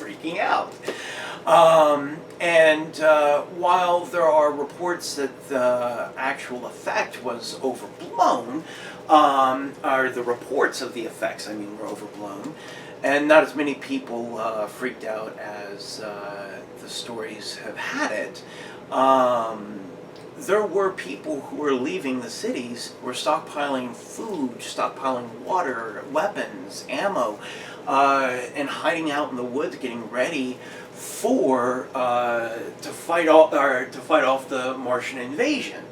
freaking out. While there are reports that the actual effect was overblown, or the reports of the effects, I mean, were overblown, and not as many people freaked out as the stories have had it, there were people who were leaving the cities, were stockpiling food, stockpiling water, weapons, ammo, and hiding out in the woods, getting ready for to fight off the Martian invasion.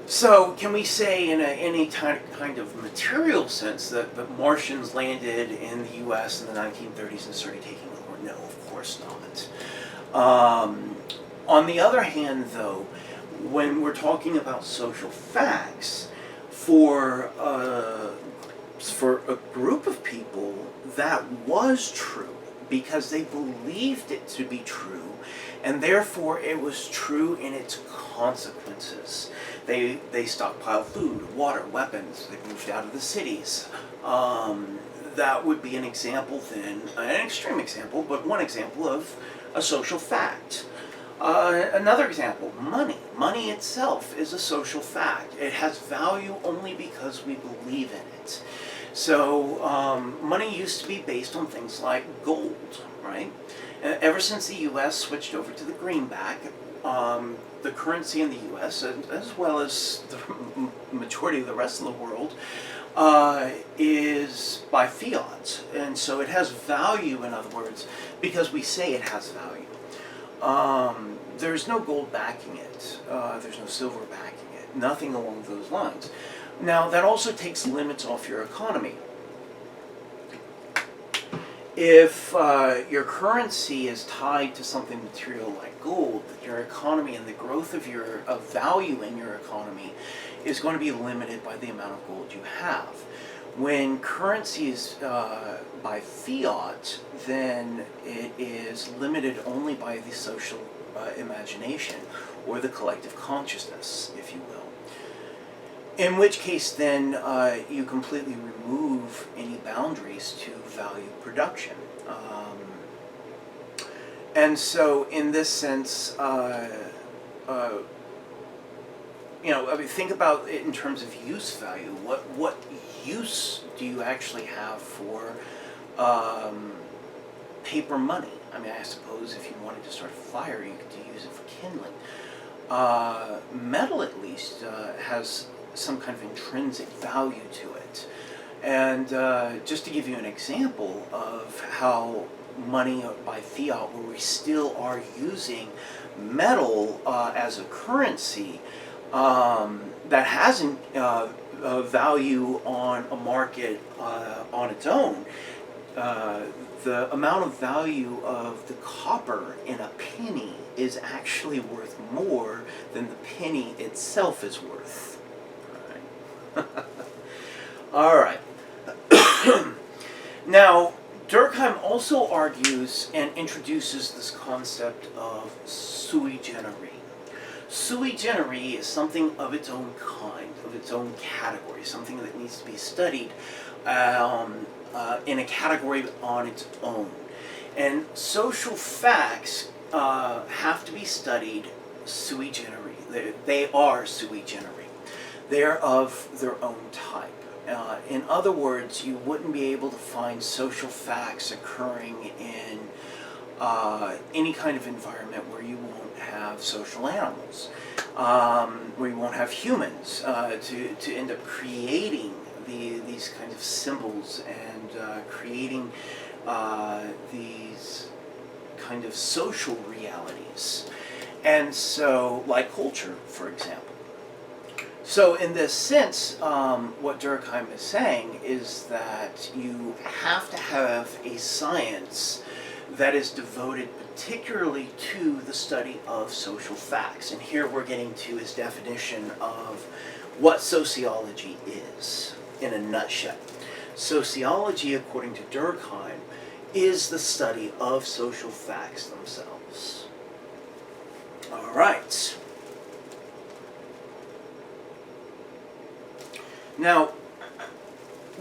So, can we say in any kind of material sense that the Martians landed in the U.S. in the 1930s and started taking over? No, of course not. On the other hand, though, when we're talking about social facts, for a group of people, that was true because they believed it to be true, and therefore it was true in its consequences. They stockpiled food, water, weapons. They moved out of the cities. That would be an example then, an extreme example, but one example of a social fact. Another example, money. Money itself is a social fact. It has value only because we believe in it. So money used to be based on things like gold, right? Ever since the U.S. switched over to the greenback, the currency in the U.S., as well as the majority of the rest of the world, is by fiat. And so it has value, in other words, because we say it has value. There's no gold backing it. There's no silver backing it. Nothing along those lines. Now, that also takes limits off your economy. If your currency is tied to something material like gold, your economy and the growth of value in your economy is going to be limited by the amount of gold you have. When currency is by fiat, then it is limited only by the social imagination, or the collective consciousness, if you will. In which case, then, you completely remove any boundaries to value production. And so, in this sense, think about it in terms of use value. What use do you actually have for paper money? I mean, I suppose if you wanted to start a fire, you could use it for kindling. Metal, at least, has some kind of intrinsic value to it. And just to give you an example of how money by fiat, where we still are using metal as a currency, that hasn't value on a market on its own. The amount of value of the copper in a penny is actually worth more than the penny itself is worth. All right. Now, Durkheim also argues and introduces this concept of sui generis. Sui generis is something of its own kind, of its own category, something that needs to be studied in a category on its own. And social facts have to be studied sui generis. They are sui generis. They're of their own type. In other words, you wouldn't be able to find social facts occurring in any kind of environment where you won't have social animals, where you won't have humans to end up creating these kinds of symbols and creating these kind of social realities. And so, like culture, for example. So in this sense, what Durkheim is saying is that you have to have a science that is devoted particularly to the study of social facts. And here we're getting to his definition of what sociology is, in a nutshell. Sociology, according to Durkheim, is the study of social facts themselves. All right. Now,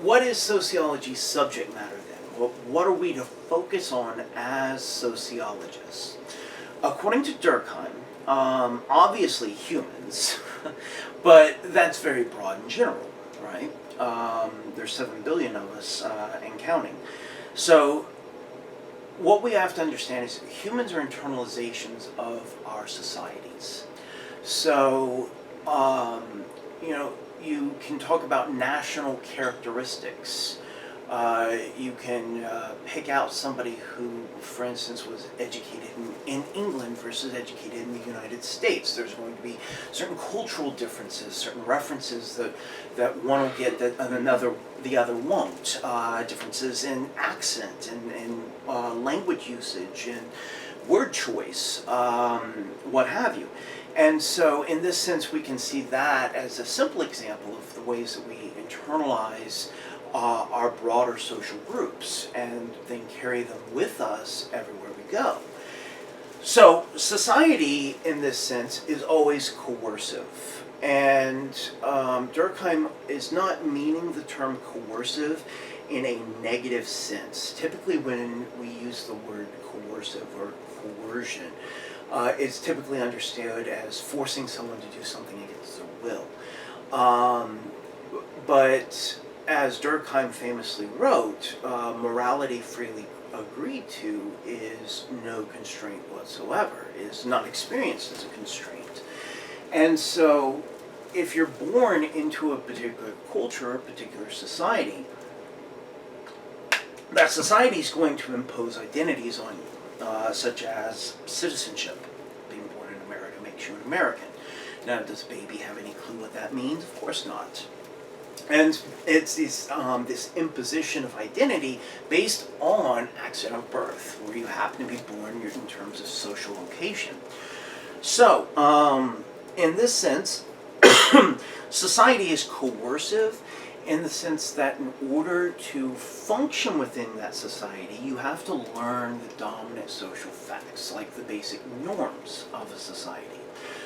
what is sociology's subject matter then? what are we to focus on as sociologists? According to Durkheim, obviously humans, but that's very broad and general, right? There's 7 billion of us and counting. So what we have to understand is humans are internalizations of our societies. So, you can talk about national characteristics. You can pick out somebody who, for instance, was educated in England versus educated in the United States. There's going to be certain cultural differences, certain references that one will get that the other won't. Differences in accent and language usage and word choice, what have you. And so in this sense, we can see that as a simple example of the ways that we internalize our broader social groups and then carry them with us everywhere we go. So society, in this sense, is always coercive. And Durkheim is not meaning the term coercive in a negative sense. Typically when we use the word coercive or coercion, it's typically understood as forcing someone to do something against their will. But as Durkheim famously wrote, morality freely agreed to is no constraint whatsoever, is not experienced as a constraint. And so if you're born into a particular culture, a particular society, that society is going to impose identities on you, such as citizenship. Being born in America makes you an American. Now, does baby have any clue what that means? Of course not. And it's this imposition of identity based on accident of birth, where you happen to be born in terms of social location. So, in this sense, society is coercive in the sense that in order to function within that society, you have to learn the dominant social facts, like the basic norms of a society.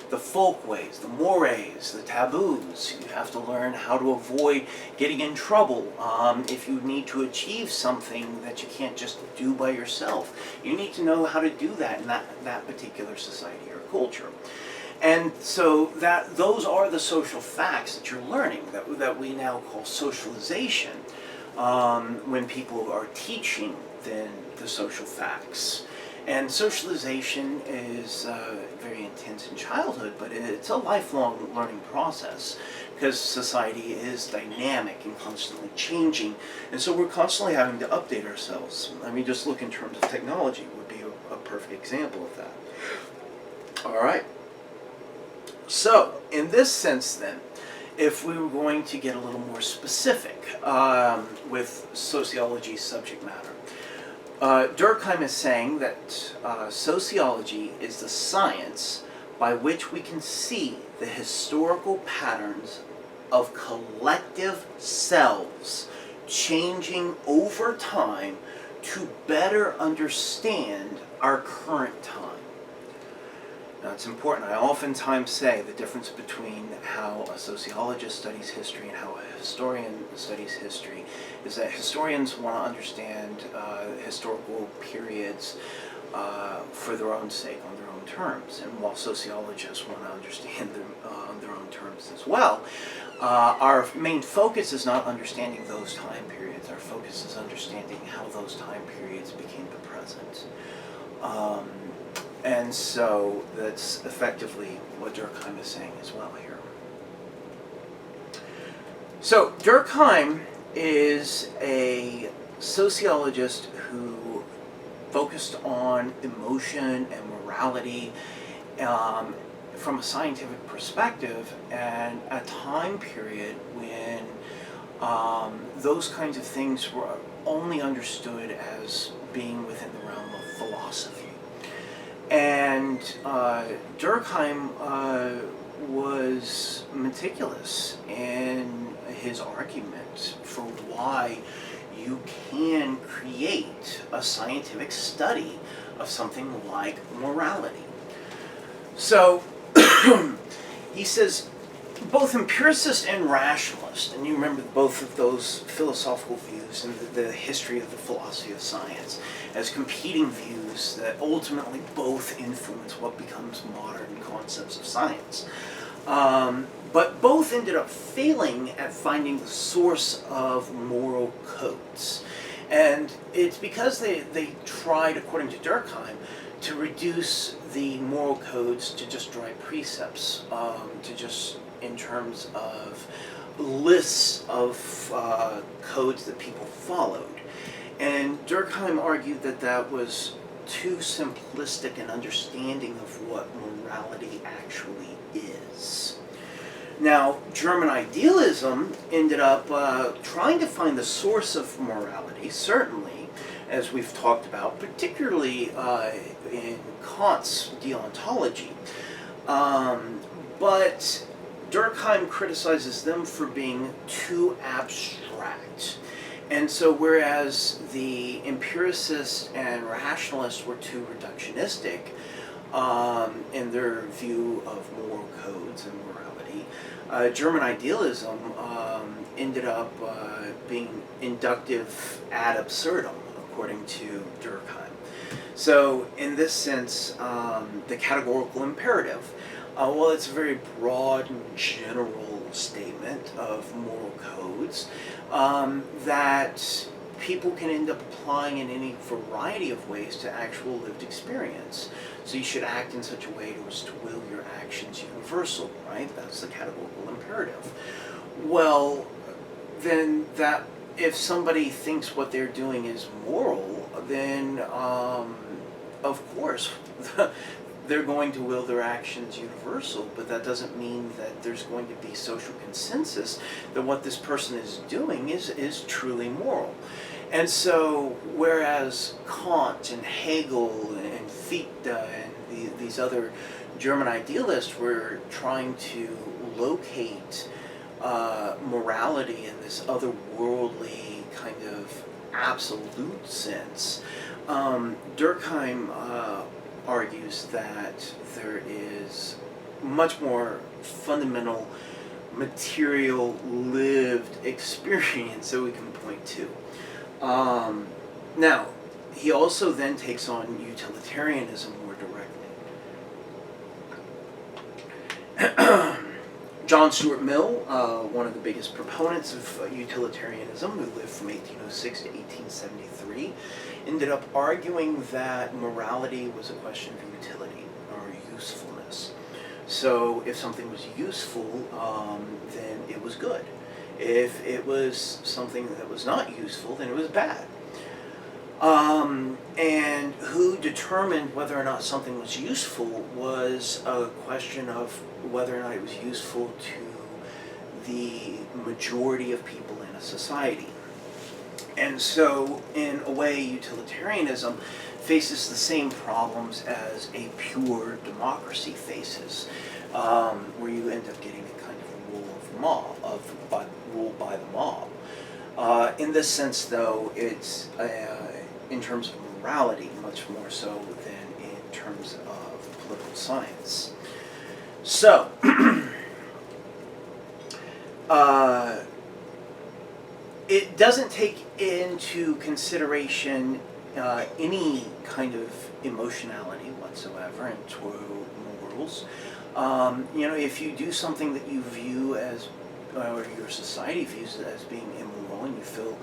The folkways, the mores, the taboos. You have to learn how to avoid getting in trouble if you need to achieve something that you can't just do by yourself. You need to know how to do that in that particular society or culture. And so those are the social facts that you're learning, that we now call socialization, when people are teaching then the social facts. And socialization is very intense in childhood, but it's a lifelong learning process because society is dynamic and constantly changing. And so we're constantly having to update ourselves. I mean, just look in terms of technology would be a perfect example of that. All right. So, in this sense then, if we were going to get a little more specific with sociology's subject matter, Durkheim is saying that sociology is the science by which we can see the historical patterns of collective selves changing over time to better understand our current time. Now, it's important. I oftentimes say the difference between how a sociologist studies history and how a historian studies history is that historians want to understand historical periods for their own sake, on their own terms, and while sociologists want to understand them on their own terms as well. Our main focus is not understanding those time periods. Our focus is understanding how those time periods became the present. And so that's effectively what Durkheim is saying as well here. So Durkheim is a sociologist who focused on emotion and morality from a scientific perspective, and a time period when those kinds of things were only understood as being within the realm of philosophy. And Durkheim was meticulous in his argument for why you can create a scientific study of something like morality. So he says, both empiricist and rationalist, and you remember both of those philosophical views in the history of the philosophy of science as competing views that ultimately both influence what becomes modern concepts of science. But both ended up failing at finding the source of moral codes. And it's because they tried, according to Durkheim, to reduce the moral codes to just dry precepts, to just in terms of lists of codes that people followed. And Durkheim argued that that was too simplistic an understanding of what morality actually is. Now, German idealism ended up trying to find the source of morality, certainly, as we've talked about, particularly in Kant's deontology. But Durkheim criticizes them for being too abstract. And so whereas the empiricists and rationalists were too reductionistic in their view of moral codes and morality, German idealism ended up being inductive ad absurdum, according to Durkheim. So in this sense, the categorical imperative, well, it's a very broad and general statement of moral codes that people can end up applying in any variety of ways to actual lived experience. So you should act in such a way as to will your actions universal, right? That's the categorical imperative. Well, then that if somebody thinks what they're doing is moral, then of course they're going to will their actions universal, but that doesn't mean that there's going to be social consensus that what this person is doing is truly moral. And so, whereas Kant and Hegel and Fichte and these other German idealists were trying to locate morality in this otherworldly kind of absolute sense, Durkheim argues that there is much more fundamental material lived experience that we can point to. Now, he also then takes on utilitarianism more directly. John Stuart Mill, one of the biggest proponents of utilitarianism, who lived from 1806 to 1873, ended up arguing that morality was a question of utility or usefulness. So if something was useful, then it was good. If it was something that was not useful, then it was bad. And who determined whether or not something was useful was a question of whether or not it was useful to the majority of people in a society. And so, in a way, utilitarianism faces the same problems as a pure democracy faces, where you end up getting a kind of rule by the mob. In this sense, though, it's in terms of morality much more so than in terms of political science. So, it doesn't take into consideration any kind of emotionality whatsoever in toward morals. If you do something that you view as, or your society views as being immoral, and you feel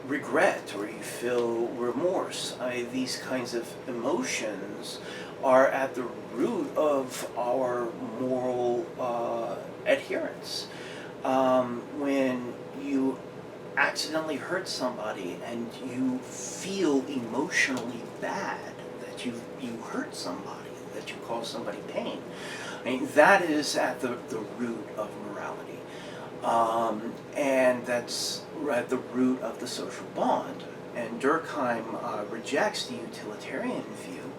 regret or you feel remorse, these kinds of emotions are at the root of our moral adherence. When you accidentally hurt somebody and you feel emotionally bad that you hurt somebody, that you caused somebody pain, that is at the root of morality. And that's at the root of the social bond. And Durkheim rejects the utilitarian view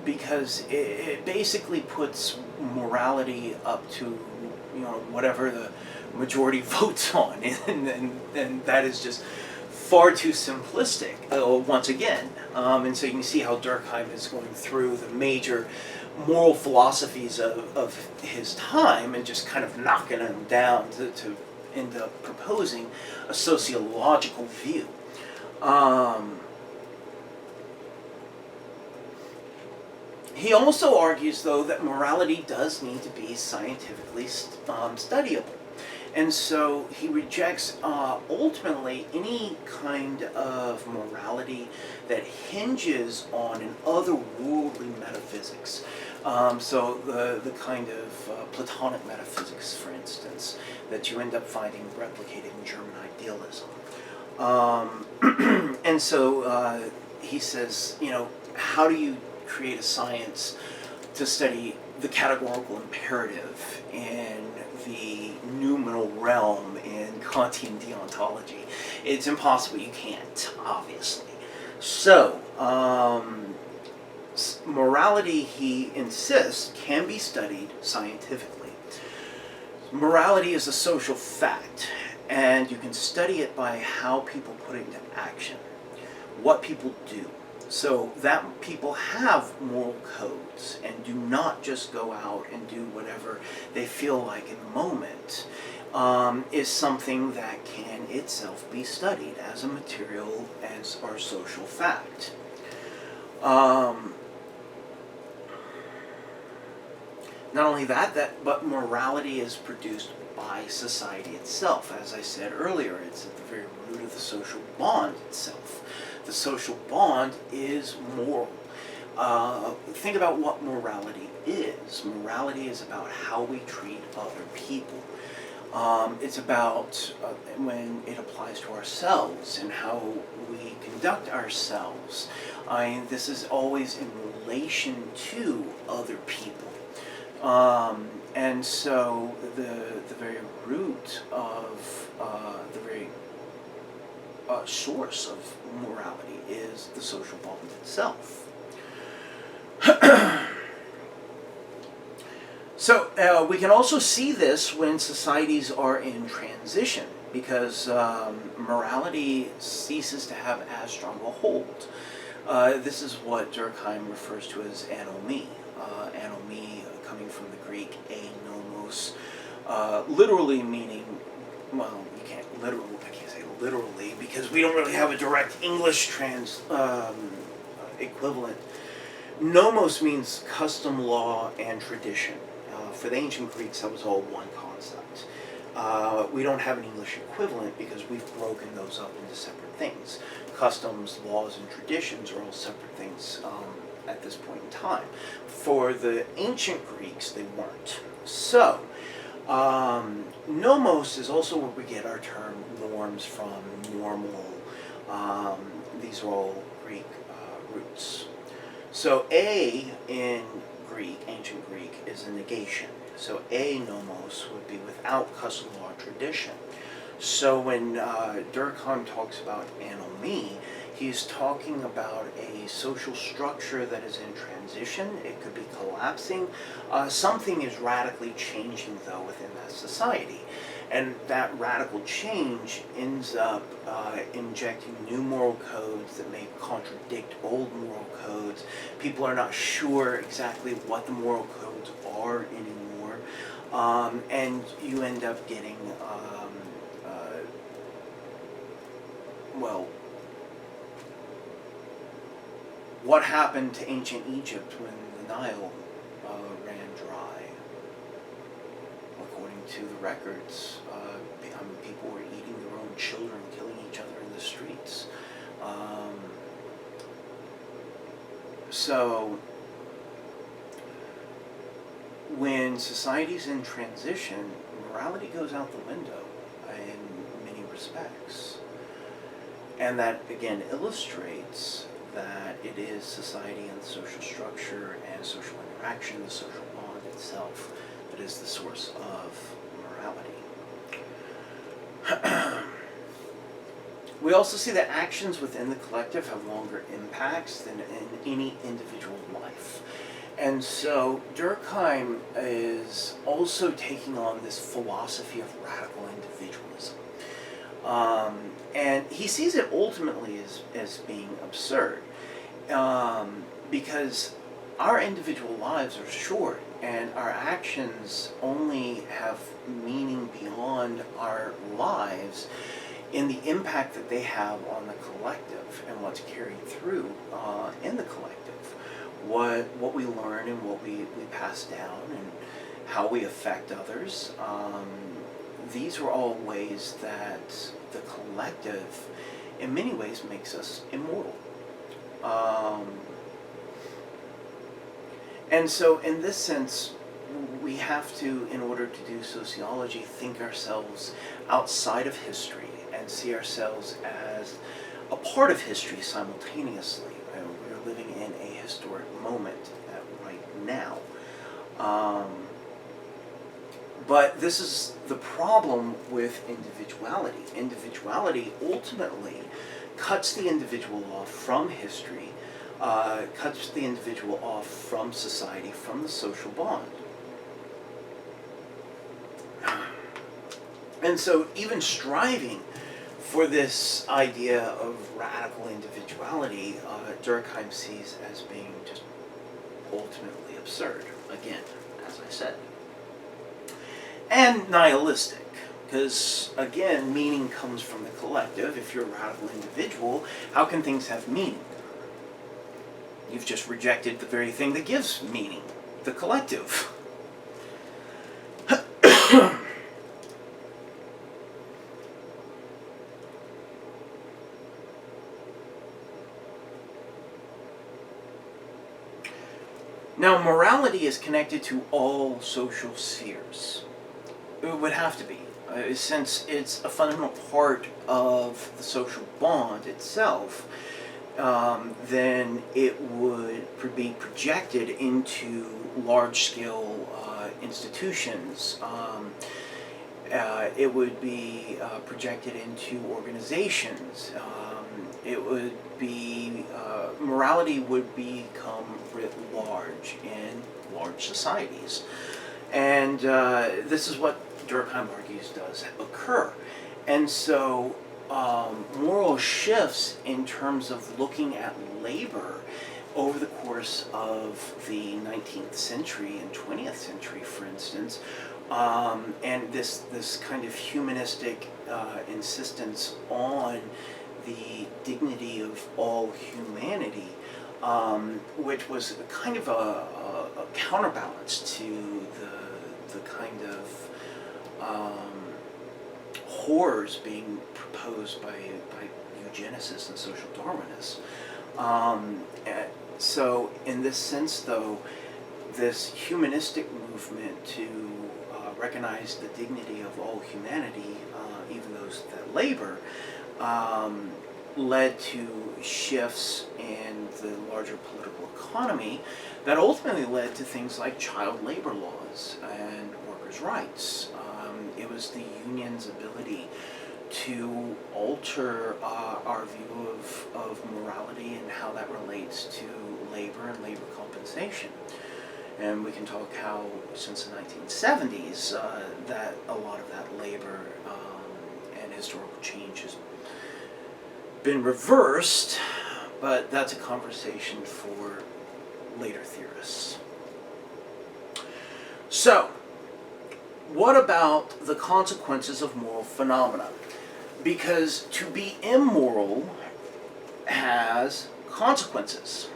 because it basically puts morality up to whatever the majority votes on, and that is just far too simplistic once again. And so you can see how Durkheim is going through the major moral philosophies of his time and just kind of knocking them down to end up proposing a sociological view. He also argues, though, that morality does need to be scientifically studyable. And so he rejects ultimately any kind of morality that hinges on an otherworldly metaphysics. So the kind of Platonic metaphysics, for instance, that you end up finding replicated in German idealism. And so he says, how do you create a science to study the categorical imperative in the noumenal realm in Kantian deontology? It's impossible. You can't, obviously. So, morality, he insists, can be studied scientifically. Morality is a social fact, and you can study it by how people put it into action, what people do. So that people have moral codes and do not just go out and do whatever they feel like in the moment, is something that can itself be studied as a material, as our social fact. Not only that, but morality is produced by society itself. As I said earlier, it's at the very root of the social bond itself. The social bond is moral. Think about what morality is. Morality is about how we treat other people. It's about when it applies to ourselves and how we conduct ourselves. This is always in relation to other people. And so the very root of the very source of morality is the social bond itself. So we can also see this when societies are in transition, because morality ceases to have as strong a hold. This is what Durkheim refers to as anomy. Anomy coming from the Greek anomos, literally meaning, well, I can't say literally because we don't really have a direct English equivalent. Nomos means custom, law, and tradition. For the ancient Greeks, that was all one concept. We don't have an English equivalent because we've broken those up into separate things. Customs, laws, and traditions are all separate things at this point in time. For the ancient Greeks, they weren't. So, nomos is also where we get our term norms from, normal. These are all Greek roots. So a in Greek, ancient Greek, is a negation. So a nomos would be without custom, law, tradition. So when Durkheim talks about anomy, he's talking about a social structure that is in transition. It could be collapsing. Something is radically changing, though, within that society. And that radical change ends up injecting new moral codes that may contradict old moral codes. People are not sure exactly what the moral codes are anymore. And you end up getting, what happened to ancient Egypt when the Nile ran dry? According to the records, people were eating their own children, killing each other in the streets. So, when society's in transition, morality goes out the window in many respects. And that, again, illustrates that it is society and social structure and social interaction, the social bond itself, that is the source of morality. We also see that actions within the collective have longer impacts than in any individual life. And so Durkheim is also taking on this philosophy of radical individualism. And he sees it ultimately as being absurd, because our individual lives are short, and our actions only have meaning beyond our lives in the impact that they have on the collective and what's carried through in the collective. What we learn and what we pass down and how we affect others. These are all ways that the collective, in many ways, makes us immortal. And so in this sense, we have to, in order to do sociology, think ourselves outside of history and see ourselves as a part of history simultaneously. We're living in a historic moment right now. But this is the problem with individuality. Individuality ultimately cuts the individual off from history, cuts the individual off from society, from the social bond. And so even striving for this idea of radical individuality, Durkheim sees as being just ultimately absurd, again, as I said. And nihilistic, because, again, meaning comes from the collective. If you're a radical individual, how can things have meaning? You've just rejected the very thing that gives meaning, the collective. Now, morality is connected to all social spheres. It would have to be, since it's a fundamental part of the social bond itself. Then it would be projected into large-scale institutions. It would be projected into organizations. It would be, morality would become writ large in large societies. And this is what Durkheim argues does occur. And so moral shifts in terms of looking at labor over the course of the 19th century and 20th century, for instance, and this kind of humanistic insistence on the dignity of all humanity, which was kind of a counterbalance to the kind of horrors being proposed by eugenicists and social Darwinists. So in this sense, though, this humanistic movement to recognize the dignity of all humanity, even those that labor, led to shifts in the larger political economy that ultimately led to things like child labor laws and workers' rights. It was the union's ability to alter our view of morality and how that relates to labor and labor compensation. And we can talk how, since the 1970s, that a lot of that labor and historical change has been reversed, but that's a conversation for later theorists. So, what about the consequences of moral phenomena? Because to be immoral has consequences.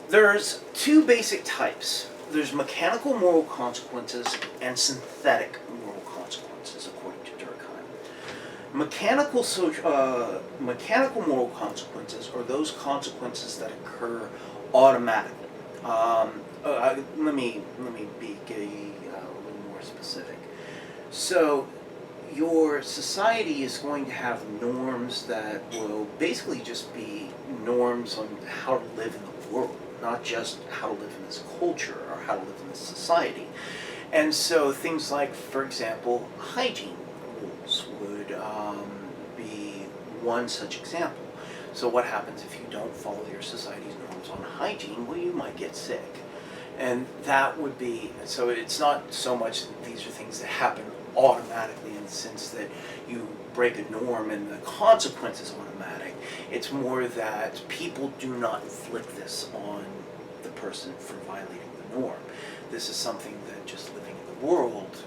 There's two basic types. There's mechanical moral consequences and synthetic moral consequences, according to Durkheim. Mechanical moral consequences are those consequences that occur automatically. Let me be a little more specific. So, your society is going to have norms that will basically just be norms on how to live in the world, not just how to live in this culture or how to live in this society. And so things like, for example, hygiene rules would be one such example. So what happens if you don't follow your society's norms on hygiene? Well, you might get sick. And that would be, so it's not so much that these are things that happen automatically in the sense that you break a norm and the consequence is automatic. It's more that people do not inflict this on the person for violating the norm. This is something that just living in the world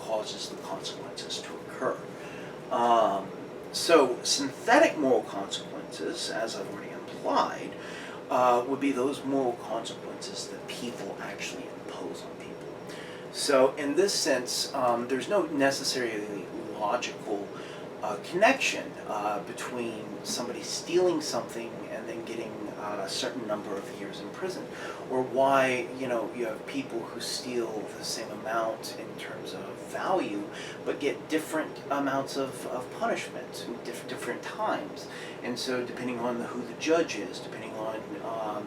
causes the consequences to occur. So synthetic moral consequences, as I've already implied, would be those moral consequences that people actually impose on people. So in this sense, there's no necessarily logical connection between somebody stealing something and then getting a certain number of years in prison, or why you have people who steal the same amount in terms of value but get different amounts of punishment in different times. And so depending on who the judge is, depending on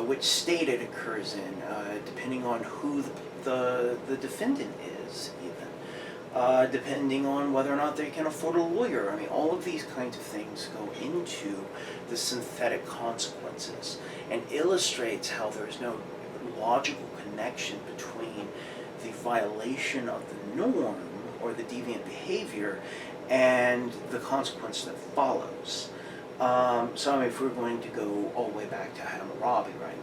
which state it occurs in, depending on who the defendant is, even depending on whether or not they can afford a lawyer. I mean, all of these kinds of things go into the synthetic consequences and illustrates how there's no logical connection between the violation of the norm or the deviant behavior and the consequence that follows. So I mean, if we're going to go all the way back to Hammurabi, right?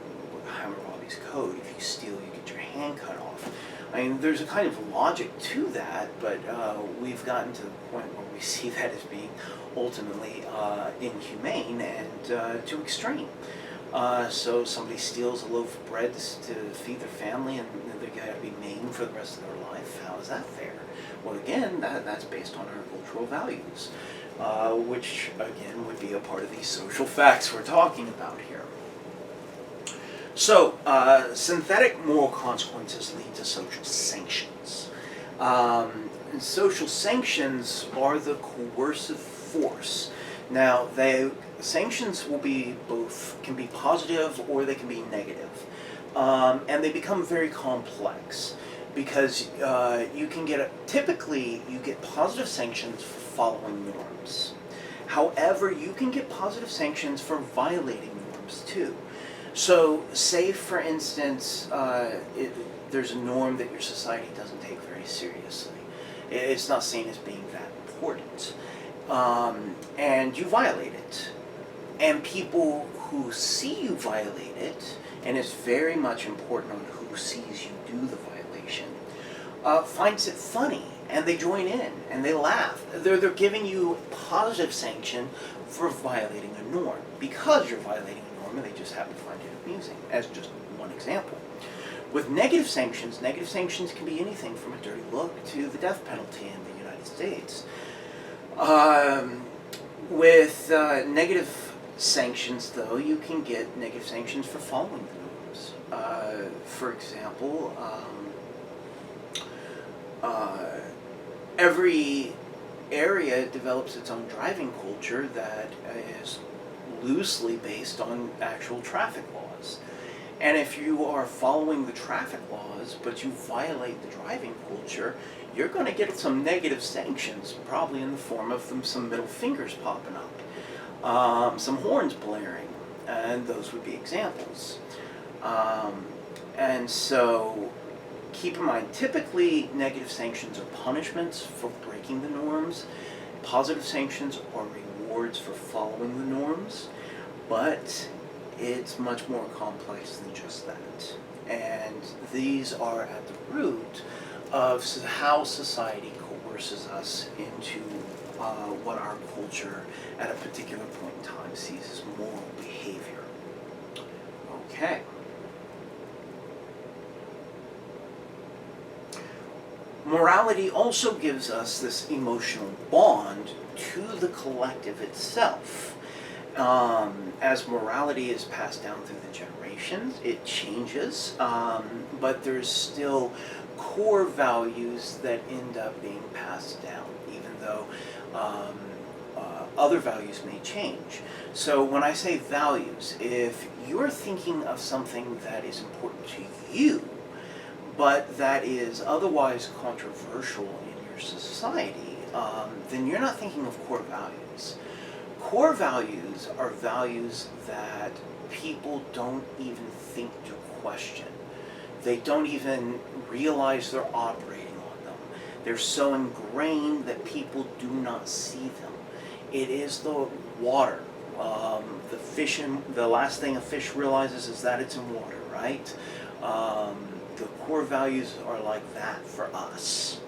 Hammurabi's code, if you steal, you get your hand cut off. I mean, there's a kind of logic to that, but we've gotten to the point where we see that as being ultimately inhumane and too extreme. So somebody steals a loaf of bread to feed their family, and they're going to be maimed for the rest of their life. How is that fair? Well, again, that's based on our cultural values, which again would be a part of these social facts we're talking about here. So, synthetic moral consequences lead to social sanctions. And social sanctions are the coercive force. Now, sanctions will be can be positive or they can be negative. And they become very complex because you can typically you get positive sanctions for following norms. However, you can get positive sanctions for violating norms too. So, say for instance, there's a norm that your society doesn't take very seriously. It's not seen as being that important. And you violate it. And people who see you violate it, and it's very much important on who sees you do the violation, finds it funny, and they join in, and they laugh. They're giving you positive sanction for violating a norm, because you're violating a norm, and they just happen to find it amusing, as just one example. With negative sanctions can be anything from a dirty look to the death penalty in the United States. With negative sanctions, though, you can get negative sanctions for following the norms. For example, every area develops its own driving culture that is loosely based on actual traffic laws. And if you are following the traffic laws, but you violate the driving culture, you're going to get some negative sanctions, probably in the form of some middle fingers popping up, some horns blaring, and those would be examples. And so, keep in mind, typically negative sanctions are punishments for breaking the norms. Positive sanctions are rewards for following the norms, but it's much more complex than just that. And these are at the root of how society coerces us into what our culture at a particular point in time sees as moral behavior. Okay. Morality also gives us this emotional bond to the collective itself. As morality is passed down through the generations, it changes, but there's still core values that end up being passed down, even though other values may change. So when I say values, if you're thinking of something that is important to you, but that is otherwise controversial in your society, then you're not thinking of core values. Core values are values that people don't even think to question. They don't even realize they're operating on them. They're so ingrained that people do not see them. It is the water, the the last thing a fish realizes is that it's in water, right? The core values are like that for us.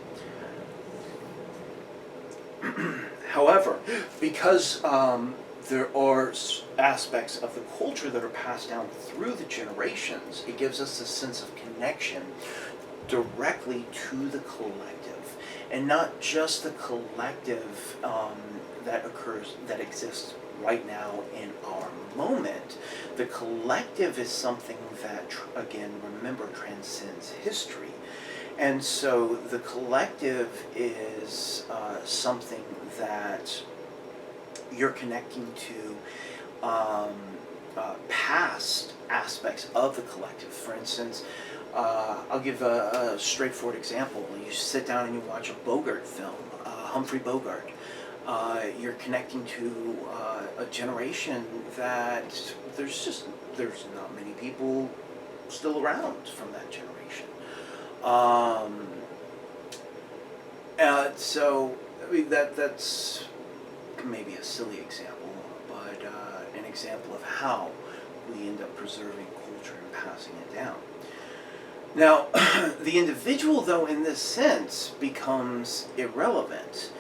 However, because there are aspects of the culture that are passed down through the generations, it gives us a sense of connection directly to the collective, and not just the collective that exists right now in our moment. The collective is something that, again, remember, transcends history. And so the collective is something that you're connecting to past aspects of the collective. For instance, I'll give a straightforward example. You sit down and you watch a Bogart film, Humphrey Bogart. You're connecting to a generation that there's not many people still around from that generation. So I mean that's maybe a silly example, but an example of how we end up preserving culture and passing it down. Now, the individual, though, in this sense, becomes irrelevant.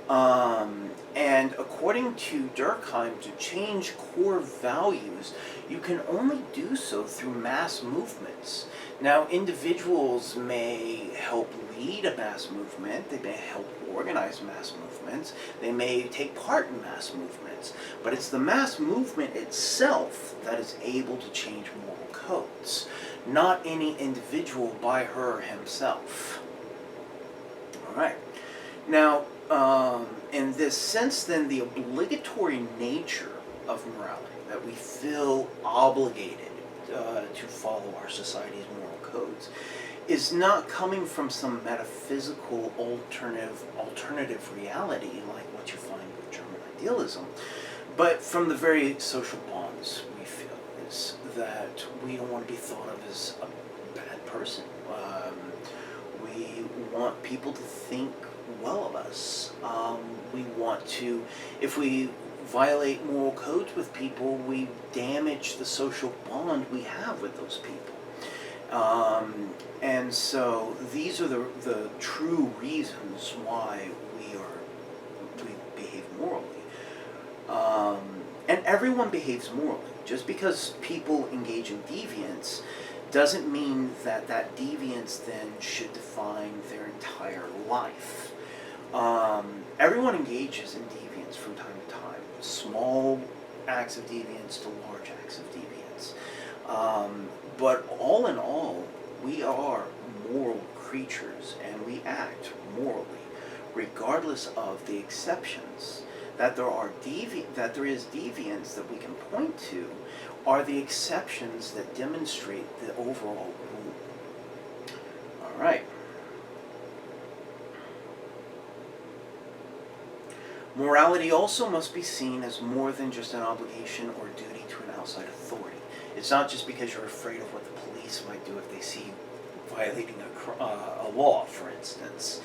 And according to Durkheim, to change core values, you can only do so through mass movements. Now, individuals may help lead a mass movement, they may help organize mass movements, they may take part in mass movements, but it's the mass movement itself that is able to change moral codes, not any individual by her or himself. All right. Now, in this sense, then, the obligatory nature of morality, that we feel obligated to follow our society's moral codes, is not coming from some metaphysical alternative reality like what you find with German idealism, but from the very social bonds we feel, is that we don't want to be thought of as a bad person. We want people to think well of us. We want to, if we violate moral codes with people, we damage the social bond we have with those people. And so these are the true reasons why we behave morally. And everyone behaves morally. Just because people engage in deviance doesn't mean that that deviance then should define their entire life. Everyone engages in deviance from time to time. Small acts of deviance to large acts of deviance. But all in all, we are moral creatures and we act morally, regardless of the exceptions. That there is deviance that we can point to are the exceptions that demonstrate the overall rule. All right. Morality also must be seen as more than just an obligation or duty to an outside authority. It's not just because you're afraid of what the police might do if they see you violating a law, for instance.